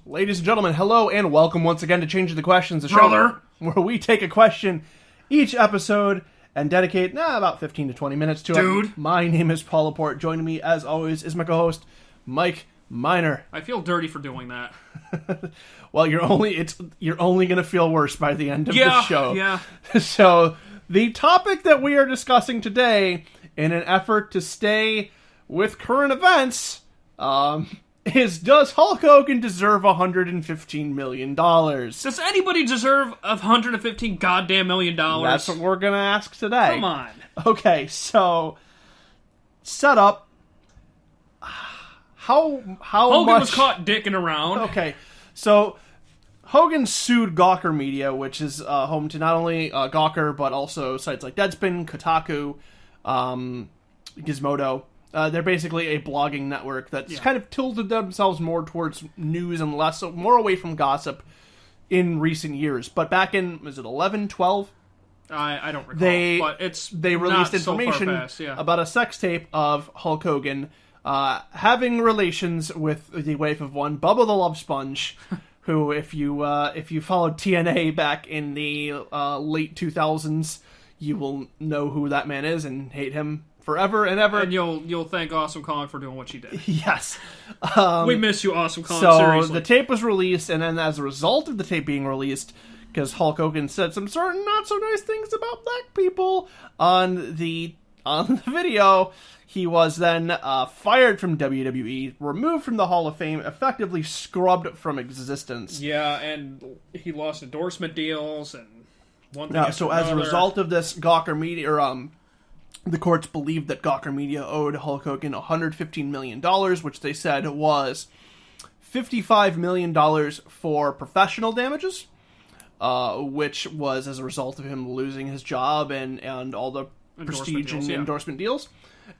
Ladies and gentlemen, hello and welcome once again to Changing the Questions, the Brother. show where we take a question each episode and dedicate about 15 to 20 minutes to it. My name is Paul Laporte. Joining me, as always, is my co-host, Mike Miner. I feel dirty for doing that. Well, you're only going to feel worse by the end of the show. Yeah. So, the topic that we are discussing today, in an effort to stay with current events, is, does Hulk Hogan deserve $115 million? Does anybody deserve $115 goddamn million? That's what we're going to ask today. Come on. Okay, so, set up. How Hogan much... was caught dicking around. Okay, so Hogan sued Gawker Media, which is home to not only Gawker, but also sites like Deadspin, Kotaku, Gizmodo. They're basically a blogging network that's kind of tilted themselves more towards news and less, so more away from gossip in recent years. But back in, was it 11, 12? I don't recall, but they released information about a sex tape of Hulk Hogan having relations with the wife of one, Bubba the Love Sponge, who, if you followed TNA back in the late 2000s, you will know who that man is and hate him forever and ever. And you'll thank Awesome Kong for doing what she did. Yes. We miss you, Awesome Kong, so seriously. The tape was released, and then as a result of the tape being released, because Hulk Hogan said some certain not so nice things about black people on the video, he was then fired from WWE, removed from the Hall of Fame, effectively scrubbed from existence. Yeah, and he lost endorsement deals and one thing. Now, so as a result of this, Gawker Media, or the courts believed that Gawker Media owed Hulk Hogan $115 million, which they said was $55 million for professional damages, which was as a result of him losing his job and all the prestige and endorsement deals.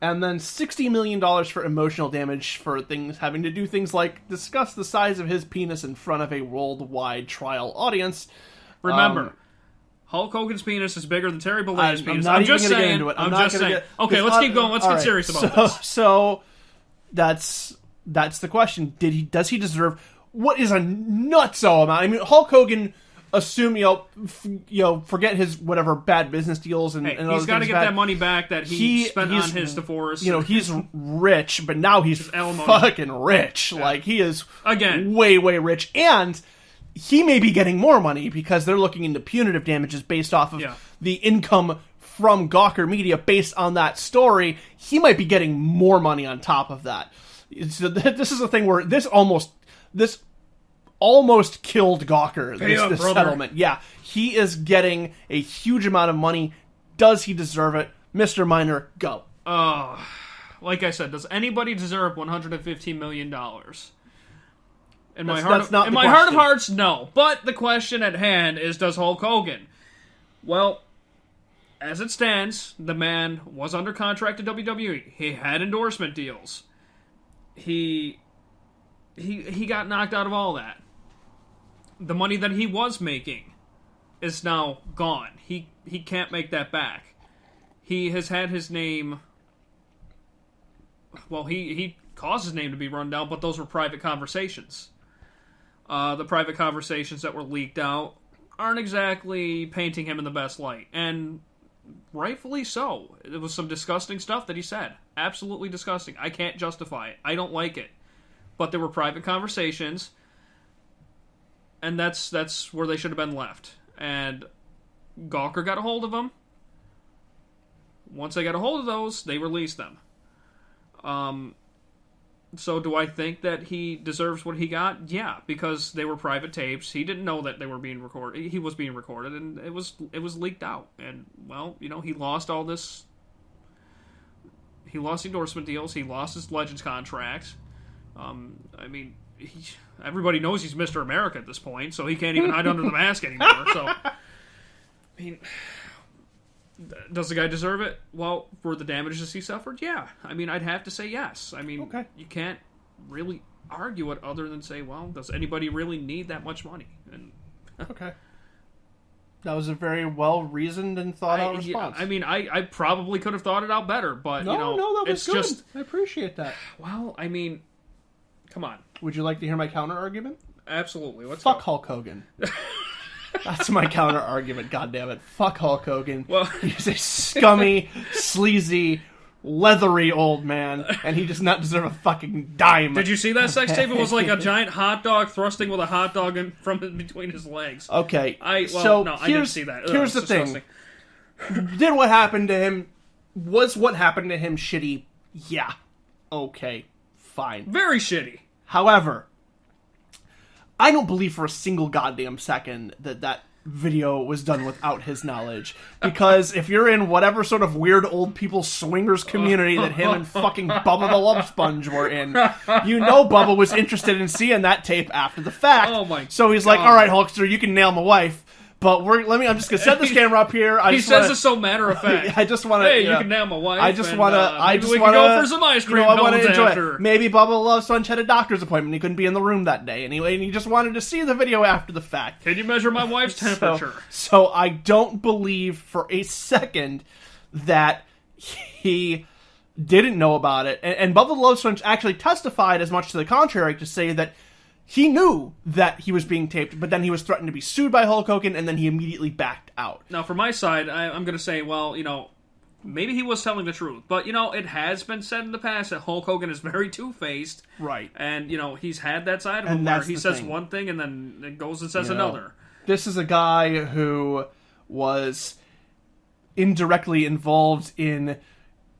And then $60 million for emotional damage for things having to do things like discuss the size of his penis in front of a worldwide trial audience. Remember, Hulk Hogan's penis is bigger than Terry Bollea's penis. I'm just saying. Get into it. I'm just saying. Okay, let's keep going. Let's get serious about this. So that's the question. Does he deserve what is a nutso amount? I mean, Hulk Hogan. Assume forget his whatever bad business deals and he's got to get that money back that he spent on his divorce. He's rich, but now he's fucking rich. Yeah. Like he is again way rich, and he may be getting more money because they're looking into punitive damages based off of the income from Gawker Media based on that story. He might be getting more money on top of that. So this is a thing where this almost killed Gawker, this settlement. Yeah, he is getting a huge amount of money. Does he deserve it? Mr. Miner, go. Like I said, does anybody deserve $115 million? In my heart of hearts, no. But the question at hand is, does Hulk Hogan? Well, as it stands, the man was under contract to WWE. He had endorsement deals. He got knocked out of all that. The money that he was making is now gone. He can't make that back. He has had his name... Well, he caused his name to be run down, but those were private conversations. The private conversations that were leaked out aren't exactly painting him in the best light. And rightfully so. It was some disgusting stuff that he said. Absolutely disgusting. I can't justify it. I don't like it. But there were private conversations... And that's where they should have been left. And Gawker got a hold of them. Once they got a hold of those, they released them. So do I think that he deserves what he got? Yeah, because they were private tapes. He didn't know that they were being recorded. He was being recorded, and it was leaked out. And well, he lost all this. He lost endorsement deals. He lost his Legends contract. Everybody knows he's Mr. America at this point, so he can't even hide under the mask anymore. So, does the guy deserve it? Well, for the damages he suffered, yeah. I'd have to say yes. Okay. You can't really argue it other than say, well, does anybody really need that much money? And okay. That was a very well-reasoned and thought-out response. I probably could have thought it out better, but, No, that was good. I appreciate that. Well, come on. Would you like to hear my counter-argument? Absolutely. Let's Fuck go. Hulk Hogan. That's my counter argument. God damn it! Fuck Hulk Hogan. Well, he's a scummy, sleazy, leathery old man, and he does not deserve a fucking dime. did you see that sex tape? It was like a giant hot dog thrusting with a hot dog from between his legs. Okay, I didn't see that. Here's the thing. Did what happened to him? Was what happened to him shitty? Yeah. Okay. Fine. Very shitty. However, I don't believe for a single goddamn second that video was done without his knowledge. Because if you're in whatever sort of weird old people swingers community that him and fucking Bubba the Love Sponge were in, you know Bubba was interested in seeing that tape after the fact. Oh my So he's like, all right, Hulkster, you can nail my wife. But I'm just gonna set this camera up here. He says it's so matter of fact. I just want to. Hey, you can nail my wife. I just want to. We can go for some ice cream. I want to enjoy after. it. Maybe Bubba Love's son had a doctor's appointment. He couldn't be in the room that day anyway, and he just wanted to see the video after the fact. Can you measure my wife's temperature? So I don't believe for a second that he didn't know about it. And Bubba the Love Sponge actually testified as much to the contrary to say that he knew that he was being taped, but then he was threatened to be sued by Hulk Hogan, and then he immediately backed out. Now, for my side, I'm going to say, well, maybe he was telling the truth. But, it has been said in the past that Hulk Hogan is very two-faced. Right. And, he's had that side of him where he says one thing and then it goes and says another. This is a guy who was indirectly involved in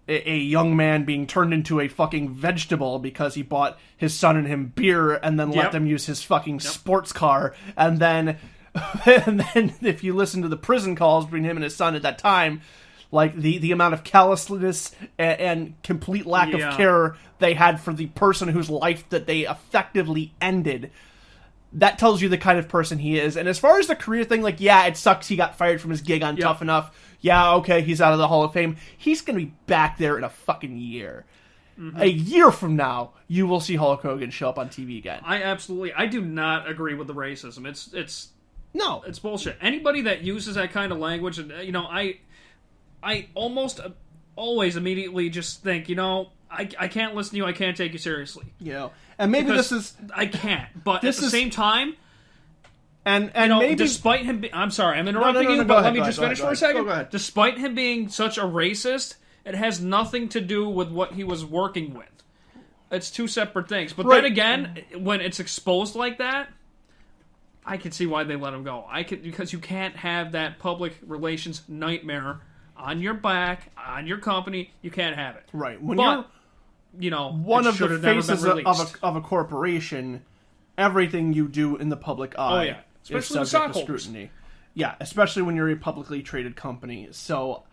a young man being turned into a fucking vegetable because he bought his son and him beer and then let them use his fucking sports car. And then if you listen to the prison calls between him and his son at that time, like the amount of callousness and complete lack of care they had for the person whose life that they effectively ended, that tells you the kind of person he is. And as far as the career thing, like, yeah, it sucks he got fired from his gig on Tough Enough. Yeah, okay, he's out of the Hall of Fame. He's going to be back there in a fucking year. Mm-hmm. A year from now, you will see Hulk Hogan show up on TV again. I do not agree with the racism. It's bullshit. Anybody that uses that kind of language, and I almost always immediately just think, I can't listen to you, I can't take you seriously. And maybe because I can't, but at the same time, and maybe despite him I'm sorry, I'm interrupting you, but let me just finish for a second. Go ahead. Despite him being such a racist, it has nothing to do with what he was working with. It's two separate things. But then again, when it's exposed like that, I can see why they let him go. Because you can't have that public relations nightmare on your back, on your company. You can't have it. Right. When you're one of the faces of a corporation, everything you do in the public eye is subject to scrutiny. Yeah, especially when you're a publicly traded company. So,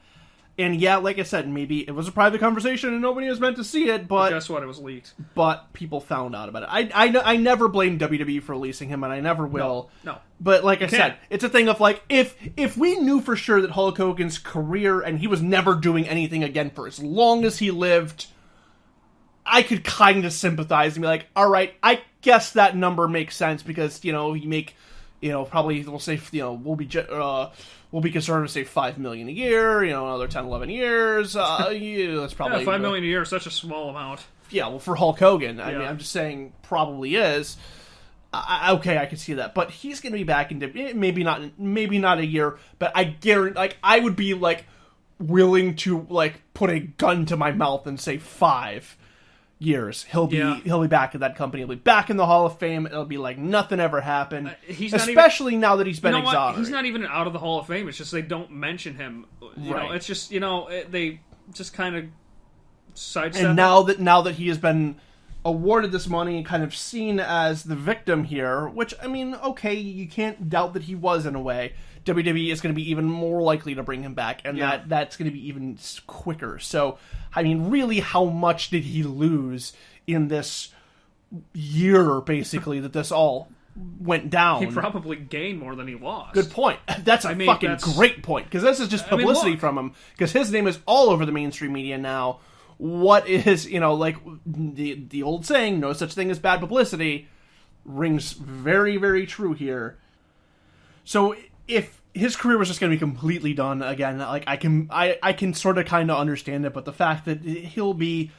and yeah, like I said, maybe it was a private conversation and nobody was meant to see it, but guess what? It was leaked. But people found out about it. I never blame WWE for releasing him, and I never will. No. But like I said, it's a thing of like, if we knew for sure that Hulk Hogan's career, and he was never doing anything again for as long as he lived, I could kind of sympathize and be like, all right, I guess that number makes sense because, you make, probably we'll say, we'll be conservative, say $5 million a year, another 10, 11 years. That's probably $5 million a year is such a small amount. Yeah, well, for Hulk Hogan, I mean, I'm just saying, probably is. Okay, I can see that, but he's going to be back in maybe not a year, but I guarantee, like, I would be like willing to like put a gun to my mouth and say 5 years. He'll be back at that company. He'll be back in the Hall of Fame. It'll be like nothing ever happened. Especially now that he's been exonerated. He's not even out of the Hall of Fame. It's just they don't mention him. It's just they just kind of sidestep. And now that he has been awarded this money and kind of seen as the victim here, which I mean, okay, you can't doubt that he was in a way. WWE is going to be even more likely to bring him back, and that's going to be even quicker. So, I mean, really, how much did he lose in this year, basically, that this all went down? He probably gained more than he lost. Good point. That's a fucking great point, because this is just publicity from him, because his name is all over the mainstream media now. What is, like the old saying, no such thing as bad publicity, rings very, very true here. So, if his career was just going to be completely done again, like I can sort of kind of understand it, but the fact that he'll be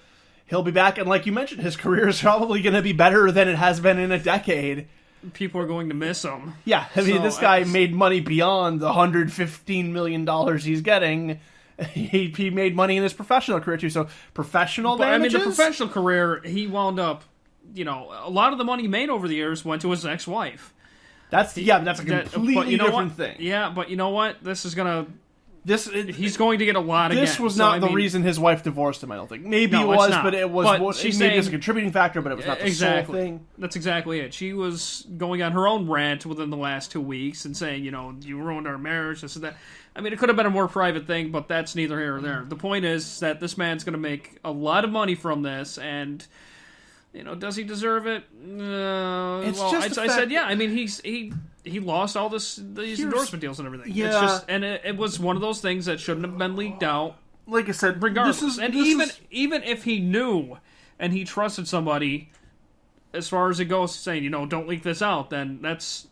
back, and like you mentioned, his career is probably going to be better than it has been in a decade. people are going to miss him. Yeah, I mean, this guy made money beyond the $115 million he's getting. He made money in his professional career, too. So, professional damages? I mean, the professional career, he wound up, a lot of the money he made over the years went to his ex-wife. That's a completely different thing. Yeah, but you know what? He's going to get a lot again. This was not the reason his wife divorced him, I don't think. Maybe it was, but it was maybe as a contributing factor, but it was not the sole thing. That's exactly it. She was going on her own rant within the last 2 weeks and saying, you ruined our marriage, this and that. I mean, it could have been a more private thing, but that's neither here nor there. The point is that this man's going to make a lot of money from this, and... does he deserve it? I said, yeah. I mean, he lost all these endorsement deals and everything. Yeah, it was one of those things that shouldn't have been leaked out. Like I said, regardless, even if he knew and he trusted somebody, as far as it goes, saying don't leak this out, then that's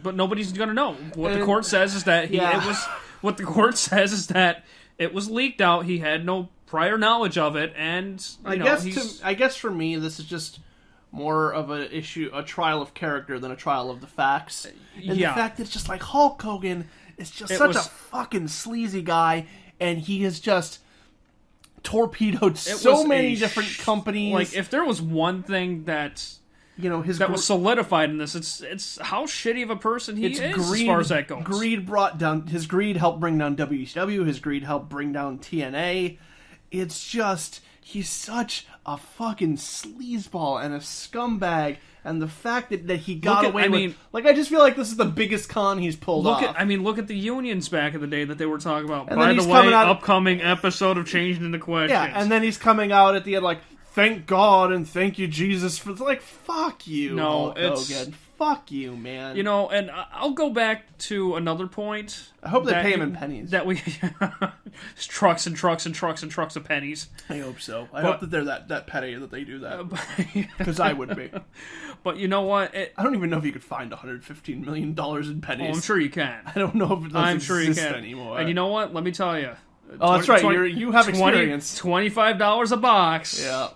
but nobody's gonna know. What the court says is that what the court says is that it was leaked out. He had no prior knowledge of it, and I guess for me, this is just more of a trial of character than a trial of the facts. And the fact that it's just like Hulk Hogan is just such a fucking sleazy guy, and he has just torpedoed so many different companies. Like, if there was one thing that was solidified in this, it's how shitty of a person he is, as far as that goes. His greed helped bring down WCW. His greed helped bring down TNA. It's just, he's such a fucking sleazeball and a scumbag, and the fact that he got away with... I just feel like this is the biggest con he's pulled off. Look at the unions back in the day that they were talking about. And by the way, upcoming episode of Changing the Questions. Yeah, and then he's coming out at the end like, thank God and thank you, Jesus, for... fuck you, Hulk Hogan. Fuck you, man. And I'll go back to another point. I hope they pay him in pennies. That we trucks and trucks and trucks and trucks of pennies. I hope so. I hope that they're that petty that they do that. Because I would be. But you know what? I don't even know if you could find $115 million in pennies. Oh, I'm sure you can. I don't know if it does exist anymore. And you know what? Let me tell you. Oh, that's right. You have experience. $25 a box. Yeah.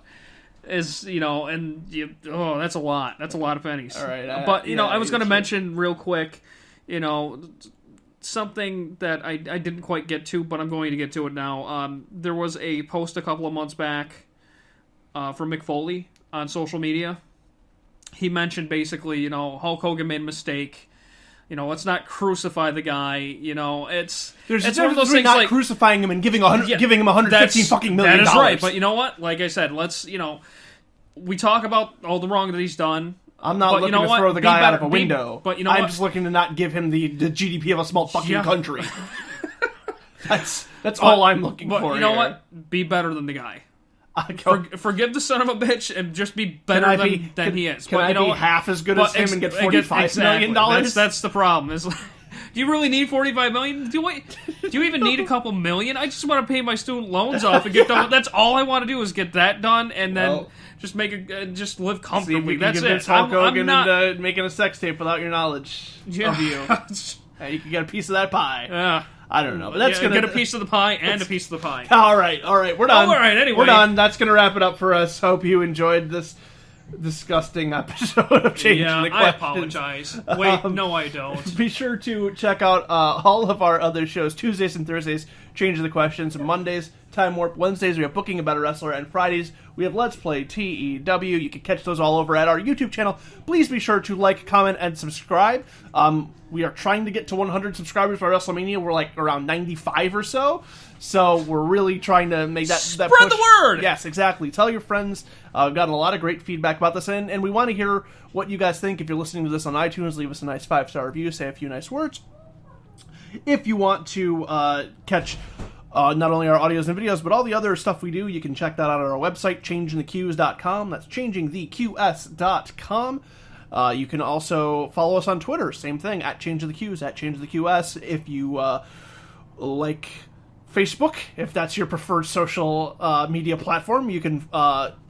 Is that's a lot. That's a lot of pennies. All right, I was going to mention real quick, something that I didn't quite get to, but I'm going to get to it now. There was a post a couple of months back from Mick Foley on social media. He mentioned basically, Hulk Hogan made a mistake. Let's not crucify the guy. It's one of those things not like crucifying him and giving him $115 fucking million. That is right. But you know what? Like I said, let's we talk about all the wrong that he's done. I'm not looking to throw the guy out of a window. But I'm just looking to not give him the GDP of a small fucking country. That's all I'm looking for. You know what? Be better than the guy. Forgive the son of a bitch and just be better than he is. Can I be half as good as him and get $45 million? That's the problem. Do you really need $45 million? Do you even need a couple million? I just want to pay my student loans off and get done. That's all I want to do is get that done, and then just live comfortably. That's it. Hulk Hogan into making a sex tape without your knowledge of you. And you can get a piece of that pie. I don't know, but that's gonna get a piece of the pie and a piece of the pie. All right, we're done. All right, anyway, we're done. That's gonna wrap it up for us. Hope you enjoyed this disgusting episode of Changing the Questions. I apologize. Wait, no, I don't. Be sure to check out all of our other shows. Tuesdays and Thursdays, Changing the Questions. Mondays, Time Warp. Wednesdays, we have Booking About a Wrestler. And Fridays, we have Let's Play TEW. You can catch those all over at our YouTube channel. Please be sure to like, comment, and subscribe. We are trying to get to 100 subscribers by WrestleMania. We're like around 95 or so. So we're really trying to make that Spread push. The word! Yes, exactly. Tell your friends. We've gotten a lot of great feedback about this, and we want to hear what you guys think. If you're listening to this on iTunes, leave us a nice 5-star review, say a few nice words. If you want to catch not only our audios and videos, but all the other stuff we do, you can check that out on our website, changingtheqs.com. That's changingtheqs.com. You can also follow us on Twitter, same thing, at changingtheqs, at changingtheqs. If you like Facebook, if that's your preferred social media platform, you can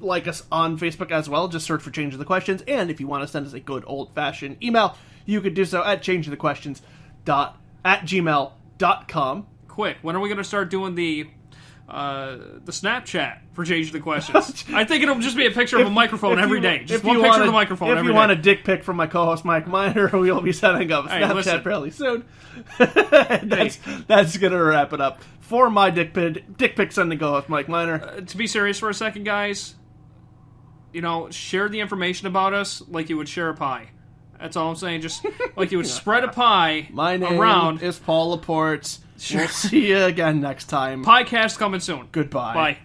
like us on Facebook as well. Just search for Changing the Questions. And if you want to send us a good old-fashioned email, you could do so at changingthequestions@gmail.com. Quick, when are we going to start doing the the Snapchat for changing the questions. I think it'll just be a picture of a microphone every day. Just one picture of the microphone every day. If you want a dick pic from my co-host Mike Miner, we'll be setting up Snapchat fairly soon. That's gonna wrap it up for my dick pic sending co-host Mike Miner. To be serious for a second, guys, share the information about us like you would share a pie. That's all I'm saying. Just like you would spread a pie My name around. is Paul Laporte. We'll see you again next time. Piecast coming soon. Goodbye. Bye.